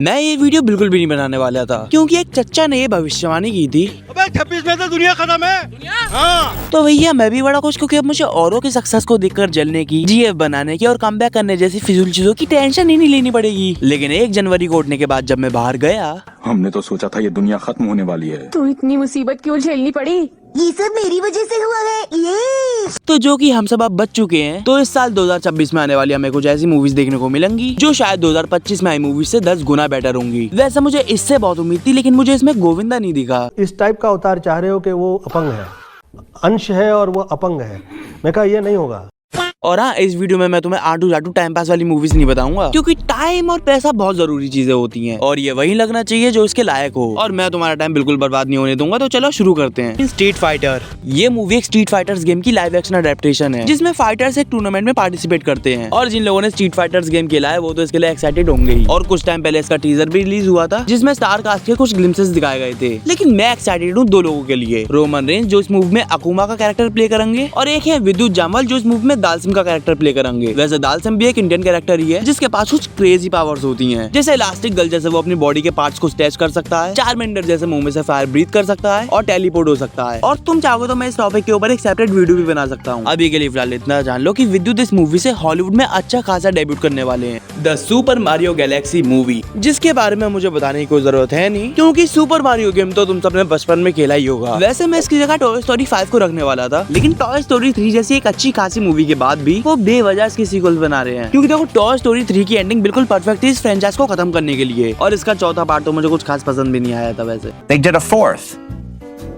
मैं ये वीडियो बिल्कुल भी नहीं बनाने वाला था क्योंकि एक चच्चा ने ये भविष्यवाणी की थी। अबे 26 में तो दुनिया खत्म है। हाँ। तो भैया मैं भी बड़ा खुश क्योंकि अब मुझे औरों की सक्सेस को देखकर जलने की, जीएफ बनाने की और कमबैक करने जैसी फिजूल चीजों की टेंशन ही नहीं लेनी पड़ेगी। लेकिन 1 जनवरी को उठने के बाद जब मैं बाहर गया, हमने तो सोचा था ये दुनिया खत्म होने वाली है। तो इतनी मुसीबत क्यों झेलनी पड़ी? ये सब मेरी वजह से हुआ है ये। तो जो कि हम सब अब बच चुके हैं, तो इस साल 2026 में आने वाली हमें कुछ ऐसी मूवीज देखने को मिलेंगी जो शायद 2025 में आई मूवीज से 10 गुना बेटर होंगी। वैसे मुझे इससे बहुत उम्मीद थी, लेकिन मुझे इसमें गोविंदा नहीं दिखा। इस टाइप का अवतार चाह रहे हो कि वो अपंग है, अंश है और वो अपंग है। मैं कहा ये नहीं होगा। और हाँ, इस वीडियो में मैं तुम्हें आटू जाटू टाइम पास वाली मूवीज नहीं बताऊंगा क्योंकि टाइम और पैसा बहुत जरूरी चीजें होती हैं और ये वही लगना चाहिए जो इसके लायक हो। और मैं तुम्हारा टाइम बिल्कुल बर्बाद नहीं होने दूंगा, तो चलो शुरू करते हैं। स्ट्रीट फाइटर, ये मूवी एक स्ट्रीट फाइटर्स गेम की लाइव एक्शन अडेप्टेशन है जिसमें फाइटर्स एक टूर्नामेंट में पार्टिसिपेट करते हैं। और जिन लोगों ने स्ट्रीट फाइटर्स गेम खेला है वो तो इसके लिए एक्साइटेड होंगे ही। और कुछ टाइम पहले इसका टीजर भी रिलीज हुआ था जिसमें स्टार कास्ट के कुछ ग्लिम्सेस दिखाए गए थे। लेकिन मैं एक्साइटेड हूँ 2 लोगों के लिए, रोमन रेंज जो इस मूवी में अकुमा का कैरेक्टर प्ले करेंगे और एक है विद्युत जामवाल जो इस मूवी में दालसिम का कैरेक्टर प्ले करेंगे। वैसे दालसिम भी एक इंडियन कैरेक्टर ही है जिसके पास कुछ क्रेजी पावर्स होती हैं, जैसे इलास्टिक गर्ल जैसे वो अपनी बॉडी के पार्ट्स को स्ट्रेच कर सकता है, चार्मेंडर जैसे मुंह में से फायर ब्रीथ कर सकता है और टेलीपोर्ट हो सकता है। और तुम चाहो तो मैं इस टॉपिक के ऊपर एक सेपरेट वीडियो भी बना सकता हूँ। अभी के लिए फिलहाल इतना जान लो कि विद्युत इस मूवी से हॉलीवुड में अच्छा खासा डेब्यूट करने वाले हैं, the super Mario Galaxy movie, जिसके बारे में मुझे बताने की कोई जरूरत है नहीं क्योंकि सुपर मारियो गेम तो तुम सबने बचपन में खेला ही होगा। वैसे मैं इसकी जगह टॉय स्टोरी 5 को रखने वाला था, लेकिन टॉय स्टोरी 3 जैसी एक अच्छी खासी मूवी के बाद भी वो बेवजह इसकी सीक्वल बना रहे हैं। क्योंकि देखो टॉय स्टोरी 3 की एंडिंग बिल्कुल परफेक्ट थी इस फ्रेंचाइज को खत्म करने के लिए, और इसका चौथा पार्ट तो मुझे कुछ खास पसंद भी नहीं आया था। वैसे They did a 4th.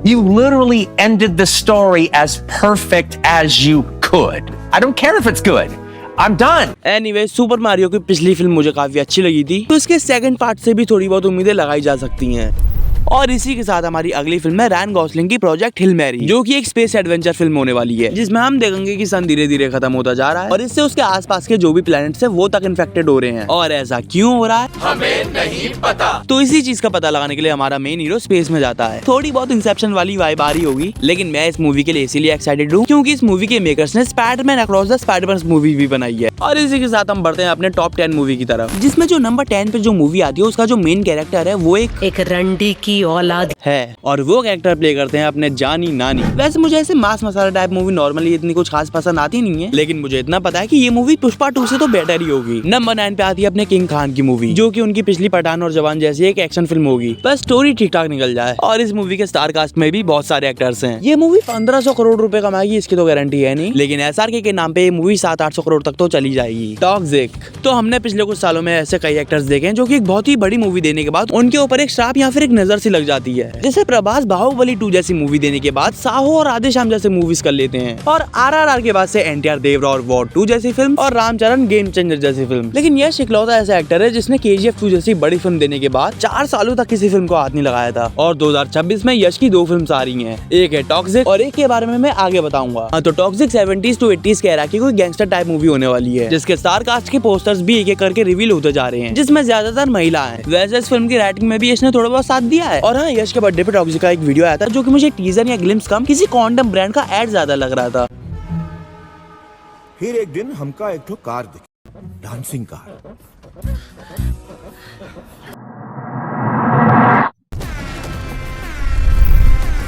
You literally ended the story as perfect as you could. I don't care if it's good. I'm done. Anyway, super Mario की पिछली फिल्म मुझे काफी अच्छी लगी थी, तो इसके सेकंड पार्ट से भी थोड़ी बहुत उम्मीदें लगाई जा सकती हैं। और इसी के साथ हमारी अगली फिल्म है रायन गॉसलिंग की प्रोजेक्ट हिल मैरी, जो कि एक स्पेस एडवेंचर फिल्म होने वाली है जिसमें हम देखेंगे कि सन धीरे धीरे खत्म होता जा रहा है और इससे उसके आसपास के जो भी प्लैनेट्स हैं वो तक इन्फेक्टेड हो रहे हैं। और ऐसा क्यों हो रहा है हमें नहीं पता, तो इसी चीज का पता लगाने के लिए हमारा मेन हीरो स्पेस में जाता है। थोड़ी बहुत इंसेप्शन वाली वाइब आ रही होगी, लेकिन मैं इस मूवी के लिए इसीलिए एक्साइटेड हूँ क्योंकि इस मूवी के मेकर्स ने Spiderman across the Spider-Verse movie भी बनाई है। और इसी के साथ हम बढ़ते हैं अपने टॉप 10 मूवी की तरफ, जिसमें जो नंबर 10 पे जो मूवी आती है उसका जो मेन कैरेक्टर है वो एक रंडी की औलाद है और वो कैरेक्टर प्ले करते हैं अपने जानी नानी। वैसे मुझे ऐसे मास मसाला टाइप मूवी नॉर्मली इतनी कुछ खास पसंद आती नहीं है, लेकिन मुझे इतना पता है कि ये मूवी पुष्पा 2 से तो बेटर ही होगी। नंबर 9 पे आती है अपने किंग खान की मूवी, जो कि उनकी पिछली पठान और जवान जैसी एक एक्शन फिल्म होगी, बस स्टोरी ठीक ठाक निकल जाए। और इस मूवी के स्टार कास्ट में भी बहुत सारे एक्टर्स हैं। ये मूवी 1500 करोड़ रुपए कमाएगी इसकी तो गारंटी है नहीं, लेकिन एसआरके के नाम पे ये मूवी 700-800 करोड़ तक तो चली जाएगी। टॉक्सिक, तो हमने पिछले कुछ सालों में ऐसे कई एक्टर्स देखे हैं जो कि एक बहुत ही बड़ी मूवी देने के बाद उनके ऊपर एक श्राप या फिर एक नजर सी लग जाती है, जैसे प्रभास बाहुबली 2 जैसी मूवी देने के बाद साहो और राधेश्याम जैसे मूवीज कर लेते हैं, और आरआरआर के बाद से एनटीआर देवरा और वॉर 2 जैसी फिल्म और रामचरण गेम चेंजर जैसी फिल्म। लेकिन यश इकलौता ऐसा एक्टर है जिसने केजीएफ 2 जैसी बड़ी फिल्म देने के बाद 4 सालों तक किसी फिल्म को हाथ नहीं लगाया था। और 2026 में यश की 2 फिल्म्स आ रही हैं, एक है टॉक्सिक और एक के बारे में मैं आगे बताऊंगा। तो टॉक्सिक 70s to 80s के एरा की कोई गैंगस्टर टाइप मूवी होने वाली है, जिसके स्टार कास्ट के पोस्टर्स भी एक एक करके रिवील होते जा रहे हैं, जिसमें ज्यादातर महिला है। वैसे इस फिल्म की राइटिंग में भी यश ने थोड़ा बहुत साथ दिया है। और हाँ, यश के बर्थडे पे टॉक्सिक का एक वीडियो आया था जो कि मुझे टीजर या ग्लिम्स कम किसी कॉन्डम ब्रांड का एड ज्यादा लग रहा था। फिर एक दिन हमका एक ठो कार दिखी, डांसिंग कार।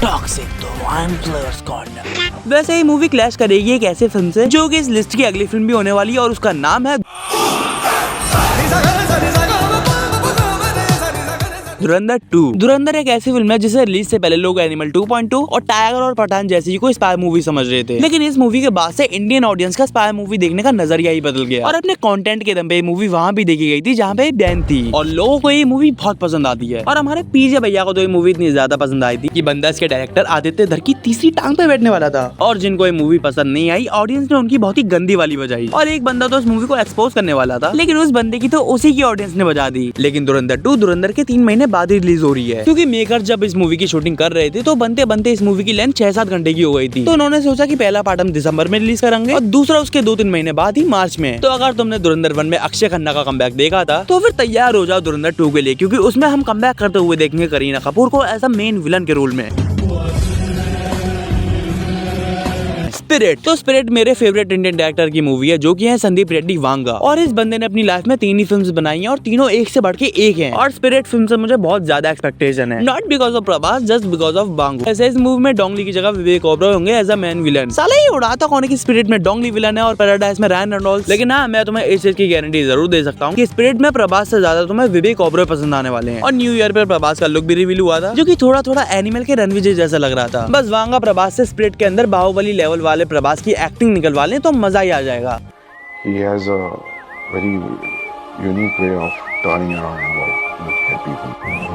टॉक्सिक तो वन प्लेयर्स कॉर्नर। वैसे ये मूवी क्लैश करेगी एक ऐसे फिल्म से जो कि इस लिस्ट की अगली फिल्म भी होने वाली है और उसका नाम है धुरंधर 2। धुरंधर एक ऐसी फिल्म है जिसे रिलीज से पहले लोग एनिमल 2.2 और टाइगर और पठान जैसी कोई स्पाई मूवी समझ रहे थे, लेकिन इस मूवी के बाद से इंडियन ऑडियंस का स्पाई मूवी देखने का नजरिया ही बदल गया और अपने कंटेंट के दम पे ये मूवी वहाँ भी देखी गई थी जहाँ पे बैन थी और लोगों को ये मूवी बहुत पसंद आती है। और हमारे पीजे भैया को तो ये मूवी इतनी ज्यादा पसंद आई थी कि बंदा इसके डायरेक्टर आदित्य धर की तीसरी टांग पे बैठने वाला था। और जिनको ये मूवी पसंद नहीं आई, ऑडियंस ने उनकी बहुत ही गंदी वाली बजाई और एक बंदा तो इस मूवी को एक्सपोज करने वाला था, लेकिन उस बंदे की तो उसी की ऑडियंस ने बजा दी। लेकिन धुरंधर 2 धुरंधर के 3 महीने बाद ही रिलीज हो रही है, क्योंकि मेकर जब इस मूवी की शूटिंग कर रहे थे तो बनते बनते इस मूवी की लेंथ 6-7 घंटे की हो गई थी। तो उन्होंने सोचा कि पहला पार्ट हम दिसंबर में रिलीज करेंगे और दूसरा उसके 2-3 महीने बाद ही मार्च में। तो अगर तुमने धुरंधर 1 में अक्षय खन्ना का कमबैक देखा था तो फिर तैयार हो जाओ धुरंधर 2 के लिए, क्योंकि उसमें हम कमबैक करते हुए देखेंगे करीना कपूर को ऐसा मेन विलन के रोल में। स्पिरिट। तो स्पिरिट मेरे फेवरेट इंडियन डायरेक्टर की मूवी है, जो कि है संदीप रेड्डी वांगा। और इस बंदे ने अपनी लाइफ में 3 ही फिल्म्स बनाई हैं और तीनों एक से बढ़ के एक हैं। और स्पिरिट फिल्म से मुझे बहुत ज्यादा एक्सपेक्टेशन है, not because of Prabhas, just because of Bango. ऐसे इस मूवी में डोंगली की जगह विवेक ओबरॉय होंगे एज अ मेन विलन। साला ये उड़ाता कौन है कि स्पिरिट में डोंगली विलन है और पैराडाइज में रायन रेनॉल्ड्स। लेकिन हाँ, मैं तुम्हें इस चीज की गारंटी जरूर दे सकता हूँ कि स्पिरिट में प्रभास से ज्यादा तुम्हें विवेक ओबरॉय पसंद आने वाले हैं। और न्यू ईयर पर प्रभास का लुक भी रिवील हुआ था, जो कि थोड़ा थोड़ा एनिमल के रणविजय जैसा लग रहा था। बस वांगा प्रभास से स्पिरिट के अंदर बाहुबली लेवल वाले प्रभास की एक्टिंग निकलवा लें तो मजा ही आ जाएगा। He has a very unique way of turning around and looking at people.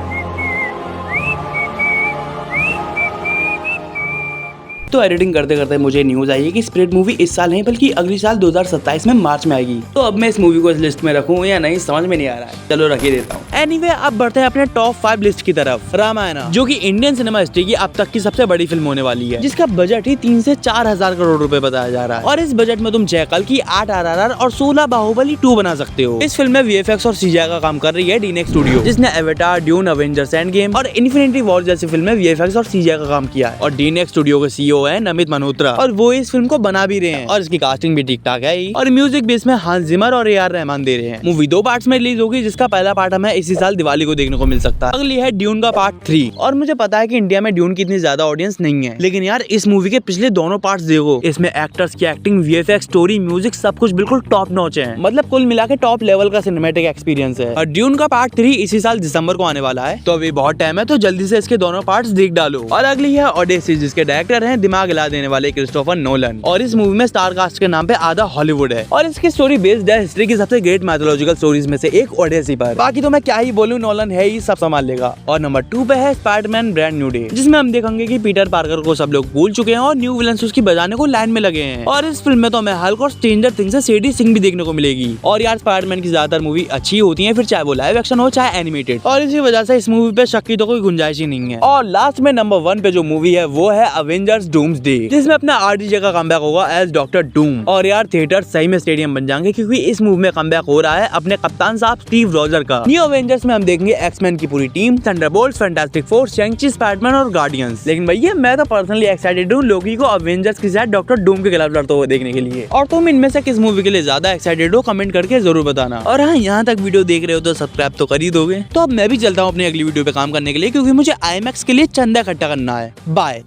तो एडिटिंग करते करते मुझे न्यूज आई है कि स्पिरिट मूवी इस साल नहीं बल्कि अगली साल 2027 में मार्च में आएगी। तो अब मैं इस मूवी को इस लिस्ट में रखूं या नहीं समझ में नहीं आ रहा है, चलो रख ही देता हूँ। एनीवे, अब बढ़ते हैं अपने टॉप 5 लिस्ट की तरफ। रामायण, जो कि इंडियन सिनेमा हिस्ट्री की अब तक की सबसे बड़ी फिल्म होने वाली है, जिसका बजट ही 3 से 4 हजार करोड़ रुपए बताया जा रहा है। और इस बजट में तुम 6 कल की, 8 RRR और 16 बाहुबली 2 बना सकते हो। इस फिल्म में VFX और CGI का काम कर रही है डीनेक्स स्टूडियो, जिसने avatar, dune, Avengers end game और इन्फिनिटी वॉर जैसी फिल्म में VFX और CGI का काम किया है। और डीनेक्स स्टूडियो के CEO है नमित मल्होत्रा, और वो इस फिल्म को बना भी रहे हैं और इसकी कास्टिंग भी ठीक ठाक है ही। और म्यूजिक भी इसमें हांस जिमर और AR रहमान दे रहे हैं। मूवी 2 पार्ट्स में रिलीज होगी, जिसका पहला पार्ट हमें इसी साल दिवाली को देखने को मिल सकता है। अगली है ड्यून का पार्ट 3। और मुझे पता है कि इंडिया में ड्यून की इतनी ज्यादा ऑडियंस नहीं है, लेकिन यार इस मूवी के पिछले दोनों पार्ट्स देखो, इसमें एक्टर्स की एक्टिंग, VFX, स्टोरी, म्यूजिक सब कुछ बिल्कुल टॉप नॉच है। मतलब कुल मिला के टॉप लेवल का सिनेमैटिक एक्सपीरियंस है। और ड्यून का पार्ट 3 इसी साल दिसंबर को आने वाला है, तो अभी बहुत टाइम है, तो जल्दी से इसके दोनों पार्ट्स देख डालो। और अगली है ओडेसी, जिसके डायरेक्टर हैं दिमाग हिला देने वाले क्रिस्टोफर नोलन। और इस मूवी में स्टार कास्ट के नाम पे आधा हॉलीवुड है और इसकी स्टोरी बेस्ड है हिस्ट्री की सबसे ग्रेट मैथोलॉजिकल स्टोरीज में से एक ओडेसी पर। बाकी तो मैं क्या ही बोलूं, नोलन है ही, सब संभाल लेगा। और नंबर 2 पे है स्पाइडरमैन ब्रांड न्यू डे, जिसमें हम देखेंगे कि पीटर पार्कर को सब लोग भूल चुके हैं और न्यू विलन्स उसकी बजाने को लाइन में लगे हैं। और इस फिल्म में तो हमें हल्क और स्ट्रेंजर थिंग्स से शेडी सिंह भी देखने को मिलेगी। और यार स्पाइडरमैन की ज्यादातर मूवी अच्छी होती है, फिर चाहे वो लाइव एक्शन हो चाहे एनिमेटेड, और इसी वजह से इस मूवी पे शक की तो कोई गुंजाइश ही नहीं है। और लास्ट में नंबर 1 पे जो मूवी है वो है अवेंजर्स डूम्सडे, जिसमें अपना RDJ का कमबैक होगा एज डॉक्टर डूम। और यार थिएटर सही में स्टेडियम बन जाएंगे, क्योंकि इस मूवी में कमबैक हो रहा है अपने कप्तान साहब स्टीव रॉजर का। न्यू अवेंजर्स में हम देखेंगे एक्समैन की पूरी team, Thunderbolts, fantastic four, शैंग-ची, Spiderman और गार्डियंस। लेकिन भैया मैं तो पर्सनली एक्साइटेड हूँ लोकी को अवेंजर्स के साथ डॉक्टर डूम के खिलाफ लड़ते हुए देखने के लिए। और तुम इनमें से किस मूवी के लिए ज्यादा एक्साइटेड हो, कमेंट करके जरूर बताना। और हाँ, यहाँ तक वीडियो देख रहे हो तो सब्सक्राइब तो कर ही दोगे। तो अब मैं भी चलता हूँ अपनी अगली वीडियो पे काम करने के लिए, क्योंकि मुझे IMAX के लिए चंदा इकट्ठा करना है। बाय।